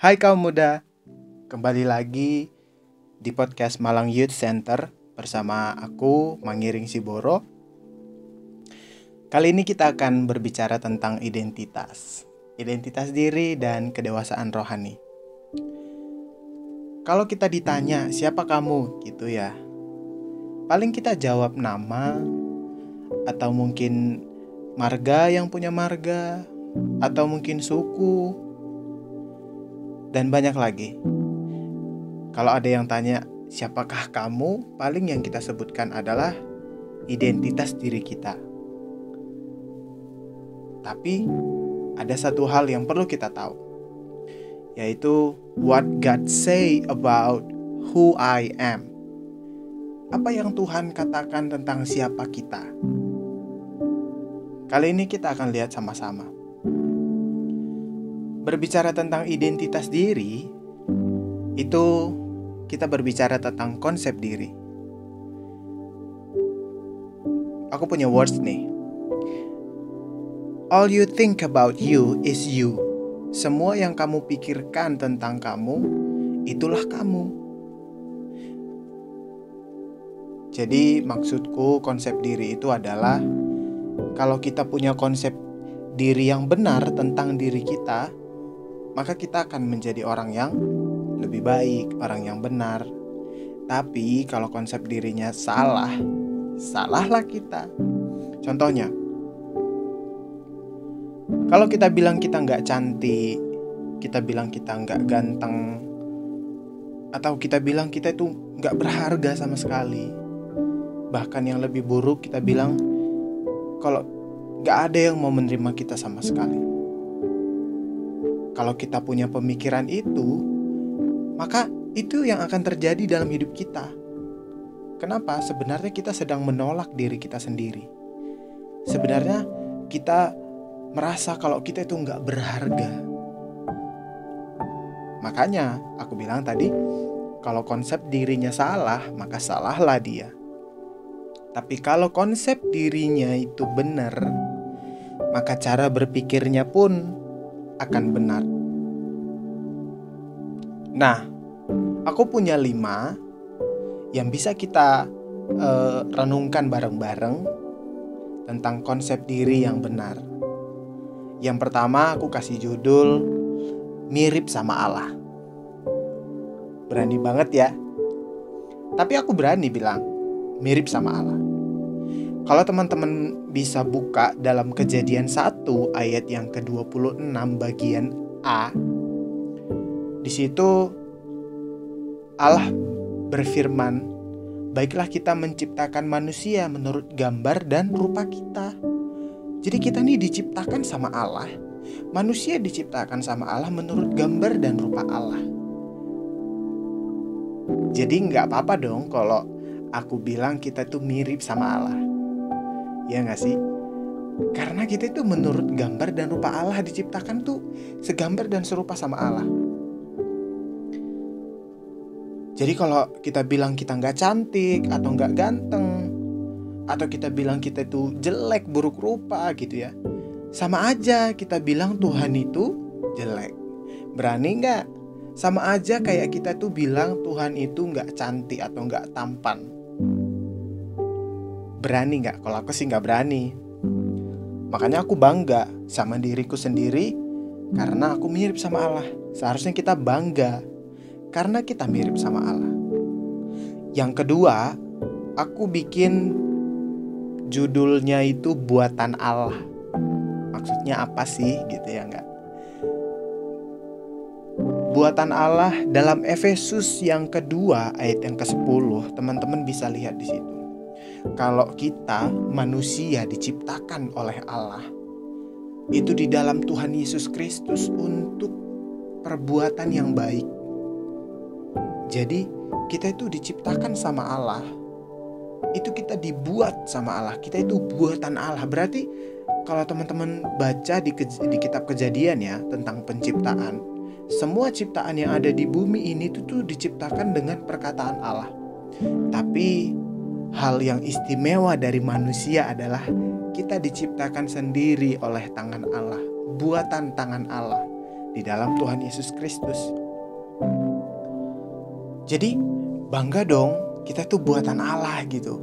Hai kaum muda, kembali lagi di podcast Malang Youth Center bersama aku, Mangiring Siboro. Kali ini kita akan berbicara tentang identitas diri dan kedewasaan rohani. Kalau kita ditanya siapa kamu gitu ya, paling kita jawab nama, atau mungkin marga yang punya marga, atau mungkin suku, dan banyak lagi. Kalau ada yang tanya siapakah kamu, paling yang kita sebutkan adalah identitas diri kita. Tapi ada satu hal yang perlu kita tahu, yaitu what God say about who I am. Apa yang Tuhan katakan tentang siapa kita. Kali ini kita akan lihat sama-sama. Berbicara tentang identitas diri, itu kita berbicara tentang konsep diri. Aku punya words nih. All you think about you is you. Semua yang kamu pikirkan tentang kamu, itulah kamu. Jadi maksudku konsep diri itu adalah kalau kita punya konsep diri yang benar tentang diri kita, maka kita akan menjadi orang yang lebih baik, orang yang benar. Tapi kalau konsep dirinya salah, salahlah kita. Contohnya, kalau kita bilang kita nggak cantik, kita bilang kita nggak ganteng, atau kita bilang kita itu nggak berharga sama sekali. Bahkan yang lebih buruk, kita bilang kalau nggak ada yang mau menerima kita sama sekali. Kalau kita punya pemikiran itu, maka itu yang akan terjadi dalam hidup kita. Kenapa? Sebenarnya kita sedang menolak diri kita sendiri. Sebenarnya kita merasa kalau kita itu nggak berharga. Makanya aku bilang tadi, kalau konsep dirinya salah, maka salahlah dia. Tapi kalau konsep dirinya itu benar, maka cara berpikirnya pun akan benar. Nah, aku punya 5 yang bisa kita renungkan bareng-bareng tentang konsep diri yang benar. Yang pertama aku kasih judul mirip sama Allah. Berani banget ya. Tapi aku berani bilang mirip sama Allah. Kalau teman-teman bisa buka dalam Kejadian 1 ayat yang ke-26 bagian A, di situ Allah berfirman, "Baiklah kita menciptakan manusia menurut gambar dan rupa kita." Jadi kita nih diciptakan sama Allah. Manusia diciptakan sama Allah menurut gambar dan rupa Allah. Jadi gak apa-apa dong kalau aku bilang kita tuh mirip sama Allah. Ya gak sih? Karena kita itu menurut gambar dan rupa Allah diciptakan tuh segambar dan serupa sama Allah. Jadi kalau kita bilang kita gak cantik atau gak ganteng, atau kita bilang kita itu jelek, buruk rupa gitu ya, sama aja kita bilang Tuhan itu jelek. Berani gak? Sama aja kayak kita tuh bilang Tuhan itu gak cantik atau gak tampan. Berani gak? Kalau aku sih gak berani. Makanya aku bangga sama diriku sendiri karena aku mirip sama Allah. Seharusnya kita bangga karena kita mirip sama Allah. Yang kedua, aku bikin judulnya itu buatan Allah. Maksudnya apa sih gitu ya enggak? Buatan Allah dalam Efesus yang kedua ayat yang ke-10, teman-teman bisa lihat di situ. Kalau kita manusia diciptakan oleh Allah, itu di dalam Tuhan Yesus Kristus untuk perbuatan yang baik. Jadi kita itu diciptakan sama Allah. Itu kita dibuat sama Allah. Kita itu buatan Allah. Berarti kalau teman-teman baca di kitab Kejadian ya tentang penciptaan, semua ciptaan yang ada di bumi ini tuh diciptakan dengan perkataan Allah. Tapi hal yang istimewa dari manusia adalah kita diciptakan sendiri oleh tangan Allah, buatan tangan Allah. di dalam Tuhan Yesus Kristus. Jadi bangga dong, kita tuh buatan Allah gitu.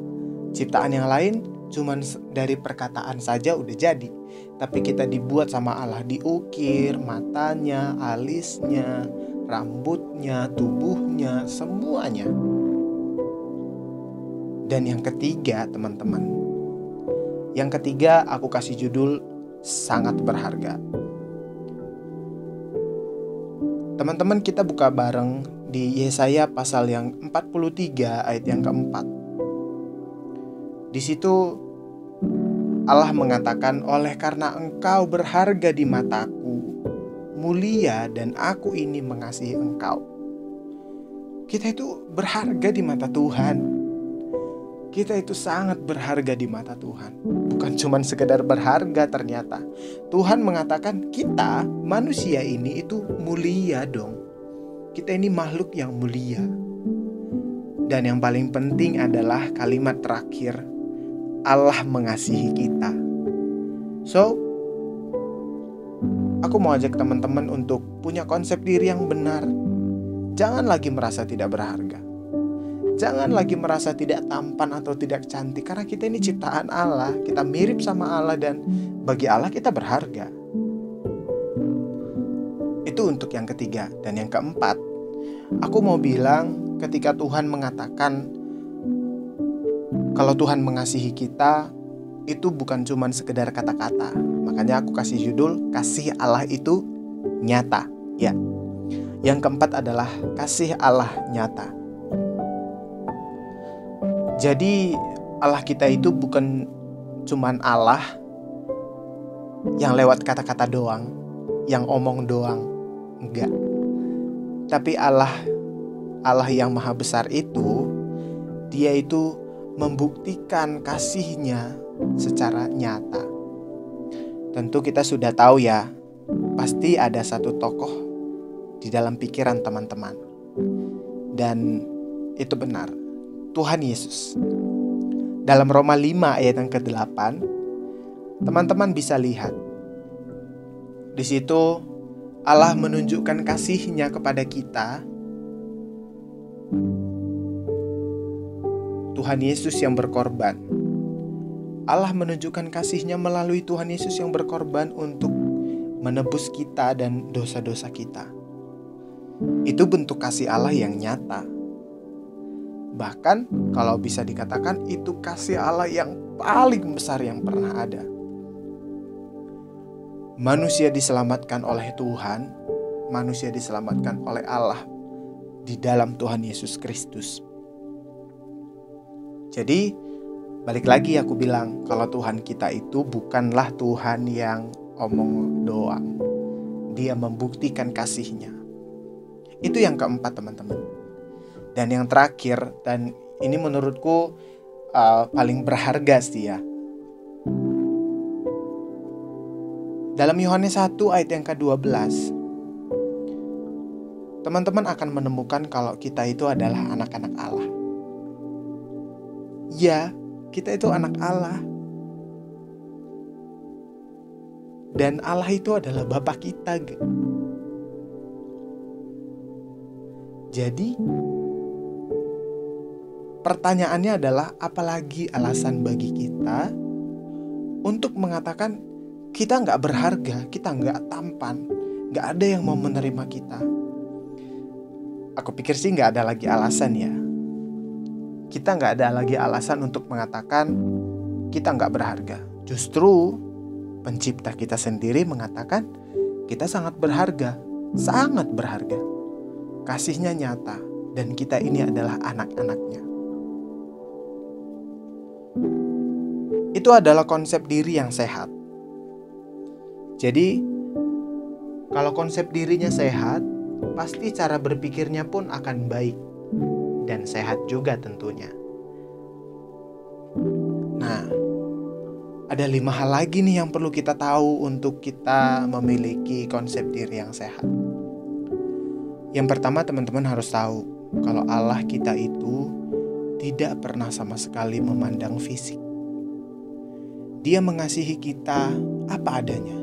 Ciptaan yang lain cuman dari perkataan saja udah jadi, tapi kita dibuat sama Allah, diukir matanya, alisnya, rambutnya, tubuhnya, semuanya. Dan yang ketiga teman-teman, yang ketiga aku kasih judul sangat berharga. Teman-teman, kita buka bareng di Yesaya pasal yang 43 ayat yang keempat. Di situ Allah mengatakan, oleh karena engkau berharga di mataku, mulia dan aku ini mengasihi engkau. Kita itu berharga di mata Tuhan. Kita itu sangat berharga di mata Tuhan. Bukan cuma sekedar berharga ternyata. Tuhan mengatakan kita manusia ini itu mulia dong. Kita ini makhluk yang mulia. Dan yang paling penting adalah kalimat terakhir, Allah mengasihi kita. So, aku mau ajak teman-teman untuk punya konsep diri yang benar. Jangan lagi merasa tidak berharga. Jangan lagi merasa tidak tampan atau tidak cantik, karena kita ini ciptaan Allah, kita mirip sama Allah dan bagi Allah kita berharga. Itu untuk yang ketiga. Dan yang keempat, aku mau bilang ketika Tuhan mengatakan kalau Tuhan mengasihi kita, itu bukan cuma sekedar kata-kata. Makanya aku kasih judul kasih Allah itu nyata. Ya. Yang keempat adalah kasih Allah nyata. Jadi Allah kita itu bukan cuman Allah yang lewat kata-kata doang, yang omong doang, enggak. Tapi Allah yang maha besar itu, dia itu membuktikan kasihnya secara nyata. Tentu kita sudah tahu ya, pasti ada satu tokoh di dalam pikiran teman-teman. Dan itu benar, Tuhan Yesus. Dalam Roma 5 ayat yang ke-8, teman-teman bisa lihat. Di situ Allah menunjukkan kasih-Nya kepada kita. Tuhan Yesus yang berkorban. Allah menunjukkan kasih-Nya melalui Tuhan Yesus yang berkorban untuk menebus kita dan dosa-dosa kita. Itu bentuk kasih Allah yang nyata. Bahkan kalau bisa dikatakan itu kasih Allah yang paling besar yang pernah ada. Manusia diselamatkan oleh Tuhan, manusia diselamatkan oleh Allah di dalam Tuhan Yesus Kristus. Jadi balik lagi aku bilang, kalau Tuhan kita itu bukanlah Tuhan yang omong doang. Dia membuktikan kasih-Nya. Itu yang keempat teman-teman. Dan yang terakhir, dan ini menurutku paling berharga sih ya. Dalam Yohanes 1 ayat yang ke-12, teman-teman akan menemukan kalau kita itu adalah anak-anak Allah. Ya, kita itu anak Allah. Dan Allah itu adalah Bapa kita. Jadi pertanyaannya adalah, apalagi alasan bagi kita untuk mengatakan kita nggak berharga, kita nggak tampan, nggak ada yang mau menerima kita. Aku pikir sih nggak ada lagi alasan ya. Kita nggak ada lagi alasan untuk mengatakan kita nggak berharga. Justru pencipta kita sendiri mengatakan kita sangat berharga, sangat berharga. Kasih-Nya nyata dan kita ini adalah anak-anak-Nya. Itu adalah konsep diri yang sehat. Jadi, kalau konsep dirinya sehat, pasti cara berpikirnya pun akan baik dan sehat juga tentunya. Nah, ada 5 hal lagi nih yang perlu kita tahu untuk kita memiliki konsep diri yang sehat. Yang pertama, teman-teman harus tahu kalau Allah kita itu tidak pernah sama sekali memandang fisik. Dia mengasihi kita apa adanya.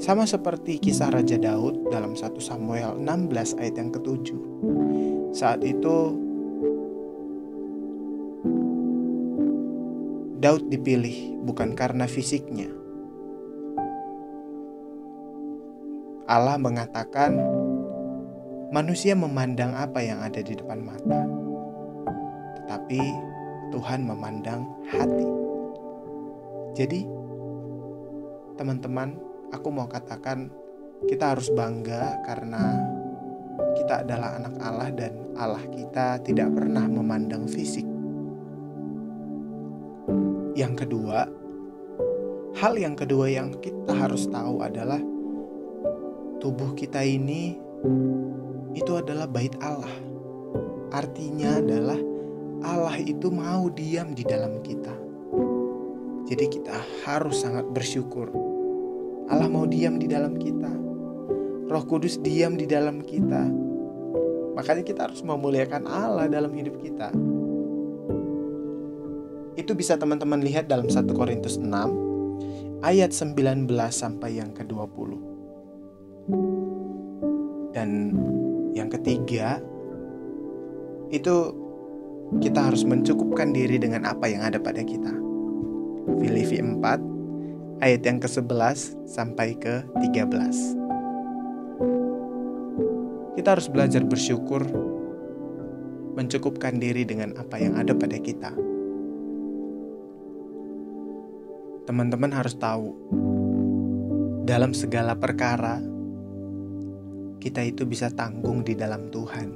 Sama seperti kisah Raja Daud dalam 1 Samuel 16 ayat yang ke-7. Saat itu Daud dipilih bukan karena fisiknya. Allah mengatakan manusia memandang apa yang ada di depan mata, tetapi Tuhan memandang hati. Jadi, teman-teman, aku mau katakan kita harus bangga karena kita adalah anak Allah dan Allah kita tidak pernah memandang fisik. Hal yang kedua yang kita harus tahu adalah tubuh kita ini itu adalah bait Allah. Artinya adalah Allah itu mau diam di dalam kita. Jadi kita harus sangat bersyukur. Allah mau diam di dalam kita. Roh Kudus diam di dalam kita. Makanya kita harus memuliakan Allah dalam hidup kita. Itu bisa teman-teman lihat dalam 1 Korintus 6 ayat 19 sampai yang ke-20. Dan yang ketiga, itu kita harus mencukupkan diri dengan apa yang ada pada kita. Filipi 4 ayat yang ke-11 sampai ke-13. Kita harus belajar bersyukur, mencukupkan diri dengan apa yang ada pada kita. Teman-teman harus tahu, dalam segala perkara, kita itu bisa tanggung di dalam Tuhan.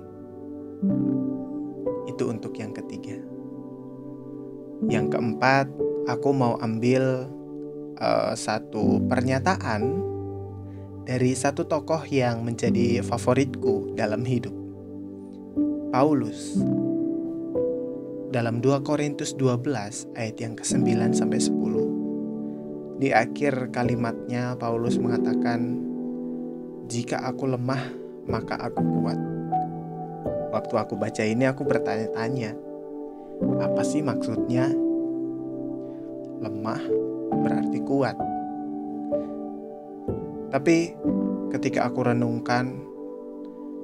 Itu untuk yang ketiga. Yang keempat, aku mau ambil satu pernyataan dari satu tokoh yang menjadi favoritku dalam hidup. Paulus. Dalam 2 Korintus 12 ayat yang ke-9 sampai 10. Di akhir kalimatnya Paulus mengatakan, "Jika aku lemah, maka aku kuat." Waktu aku baca ini aku bertanya-tanya, apa sih maksudnya? Lemah berarti kuat. Tapi ketika aku renungkan,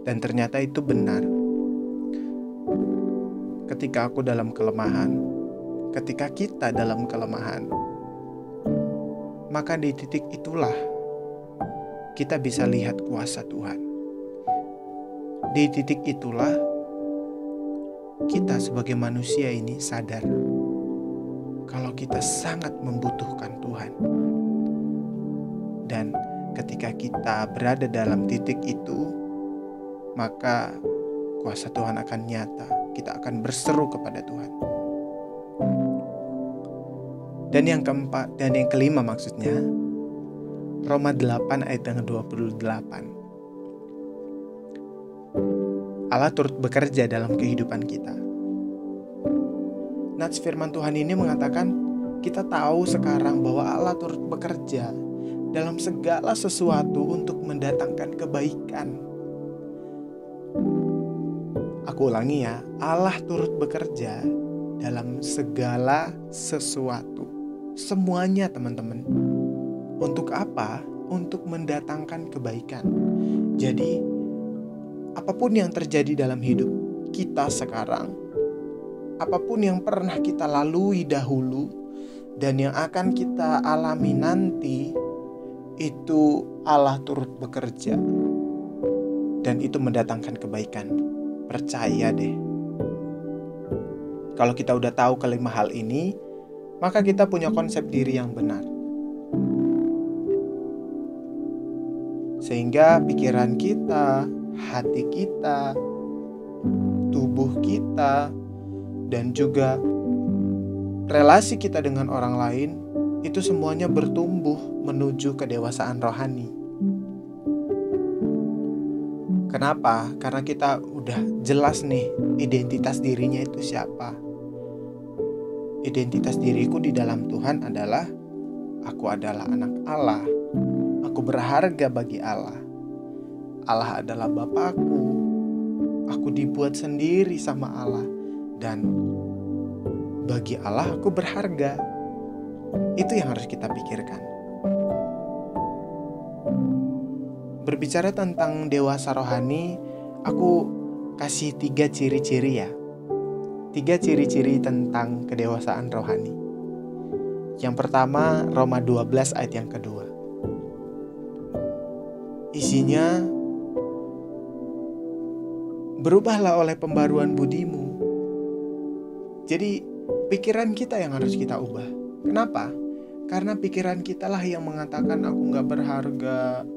dan ternyata itu benar. Ketika aku dalam kelemahan, ketika kita dalam kelemahan, maka di titik itulah kita bisa lihat kuasa Tuhan. Di titik itulah kita sebagai manusia ini sadar kalau kita sangat membutuhkan Tuhan. Dan ketika kita berada dalam titik itu, maka kuasa Tuhan akan nyata. Kita akan berseru kepada Tuhan. Dan yang keempat, dan yang kelima maksudnya, Roma 8 ayat yang 28. Allah turut bekerja dalam kehidupan kita. Nats firman Tuhan ini mengatakan, kita tahu sekarang bahwa Allah turut bekerja dalam segala sesuatu untuk mendatangkan kebaikan. Aku ulangi ya, Allah turut bekerja dalam segala sesuatu. Semuanya teman-teman. Untuk apa? Untuk mendatangkan kebaikan. Jadi, apapun yang terjadi dalam hidup kita sekarang, apapun yang pernah kita lalui dahulu, dan yang akan kita alami nanti, itu Allah turut bekerja. Dan itu mendatangkan kebaikan. Percaya deh. Kalau kita udah tahu kelima hal ini, maka kita punya konsep diri yang benar. Sehingga pikiran kita, hati kita, tubuh kita, dan juga relasi kita dengan orang lain, itu semuanya bertumbuh menuju kedewasaan rohani. Kenapa? Karena kita udah jelas nih identitas dirinya itu siapa. Identitas diriku di dalam Tuhan adalah aku adalah anak Allah. Aku berharga bagi Allah. Allah adalah Bapakku. Aku dibuat sendiri sama Allah. Dan bagi Allah aku berharga. Itu yang harus kita pikirkan. berbicara tentang dewasa rohani, aku kasih 3 ciri-ciri ya. 3 ciri-ciri tentang kedewasaan rohani. Yang pertama, Roma 12 ayat yang kedua. Isinya, berubahlah oleh pembaruan budimu. Jadi, pikiran kita yang harus kita ubah. Kenapa? Karena pikiran kita lah yang mengatakan aku gak berharga,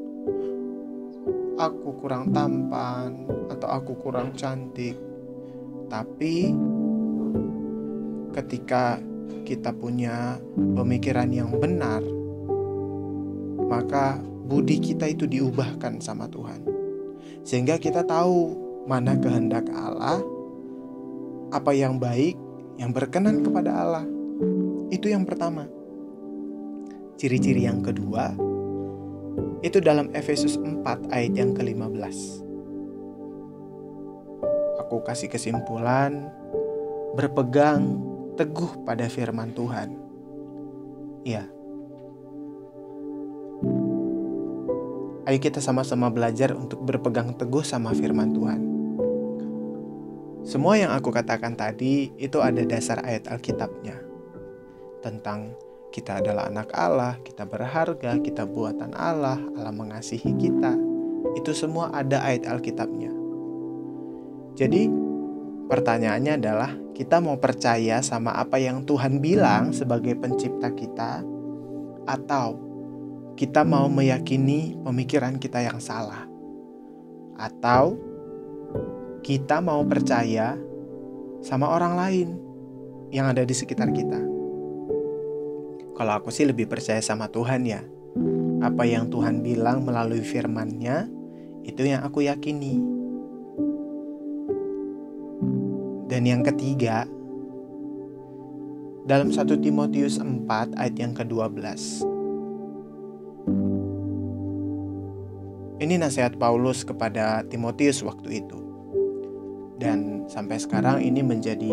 aku kurang tampan, atau aku kurang cantik. Tapi ketika kita punya pemikiran yang benar, maka budi kita itu diubahkan sama Tuhan. Sehingga kita tahu mana kehendak Allah, apa yang baik, yang berkenan kepada Allah. Itu yang pertama. Ciri-ciri yang kedua, itu dalam Efesus 4 ayat yang ke-15. Aku kasih kesimpulan, berpegang teguh pada firman Tuhan. Ya. Ayo kita sama-sama belajar untuk berpegang teguh sama firman Tuhan. Semua yang aku katakan tadi itu ada dasar ayat Alkitabnya. Tentang kita adalah anak Allah, kita berharga, kita buatan Allah, Allah mengasihi kita. Itu semua ada ayat Alkitabnya. Jadi, pertanyaannya adalah kita mau percaya sama apa yang Tuhan bilang sebagai pencipta kita, atau kita mau meyakini pemikiran kita yang salah, atau kita mau percaya sama orang lain yang ada di sekitar kita. Kalau aku sih lebih percaya sama Tuhan ya. Apa yang Tuhan bilang melalui firman-Nya, itu yang aku yakini. Dan yang ketiga, dalam 1 Timotius 4 ayat yang ke-12. Ini nasihat Paulus kepada Timotius waktu itu. Dan sampai sekarang ini menjadi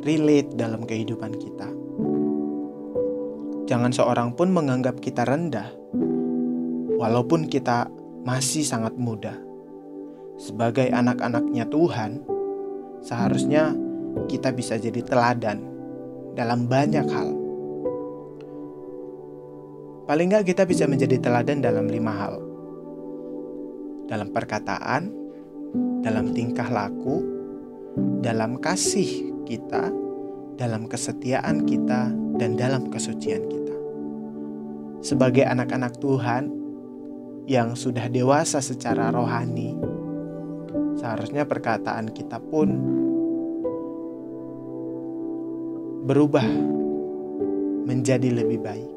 relate dalam kehidupan kita. Jangan seorang pun menganggap kita rendah, walaupun kita masih sangat muda. Sebagai anak-anaknya Tuhan, seharusnya kita bisa jadi teladan dalam banyak hal. Paling nggak kita bisa menjadi teladan dalam 5 hal. Dalam perkataan, dalam tingkah laku, dalam kasih kita, dalam kesetiaan kita, dan dalam kesucian kita. Sebagai anak-anak Tuhan yang sudah dewasa secara rohani, seharusnya perkataan kita pun berubah menjadi lebih baik.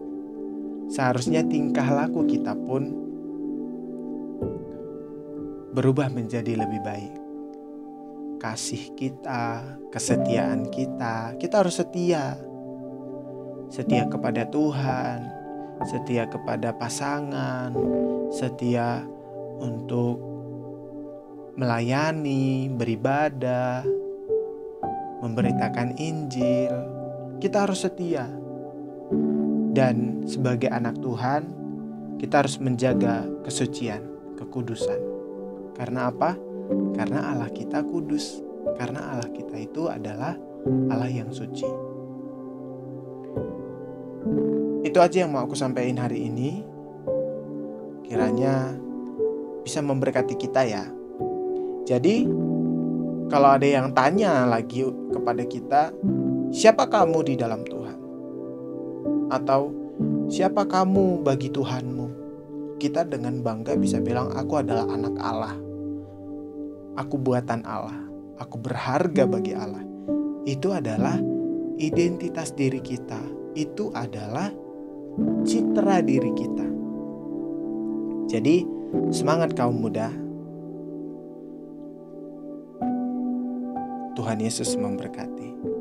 Seharusnya tingkah laku kita pun berubah menjadi lebih baik. Kasih kita, kesetiaan kita harus setia. Setia kepada Tuhan, setia kepada pasangan, setia untuk melayani, beribadah, memberitakan Injil. Kita harus setia. Dan sebagai anak Tuhan, kita harus menjaga kesucian, kekudusan. Karena apa? Karena Allah kita kudus. Karena Allah kita itu adalah Allah yang suci. Itu aja yang mau aku sampaikan hari ini. Kiranya bisa memberkati kita ya. Jadi, kalau ada yang tanya lagi kepada kita, siapa kamu di dalam Tuhan? Atau siapa kamu bagi Tuhanmu? Kita dengan bangga bisa bilang, aku adalah anak Allah. Aku buatan Allah. Aku berharga bagi Allah. Itu adalah identitas diri kita. Itu adalah citra diri kita. Jadi, semangat kaum muda. Tuhan Yesus memberkati.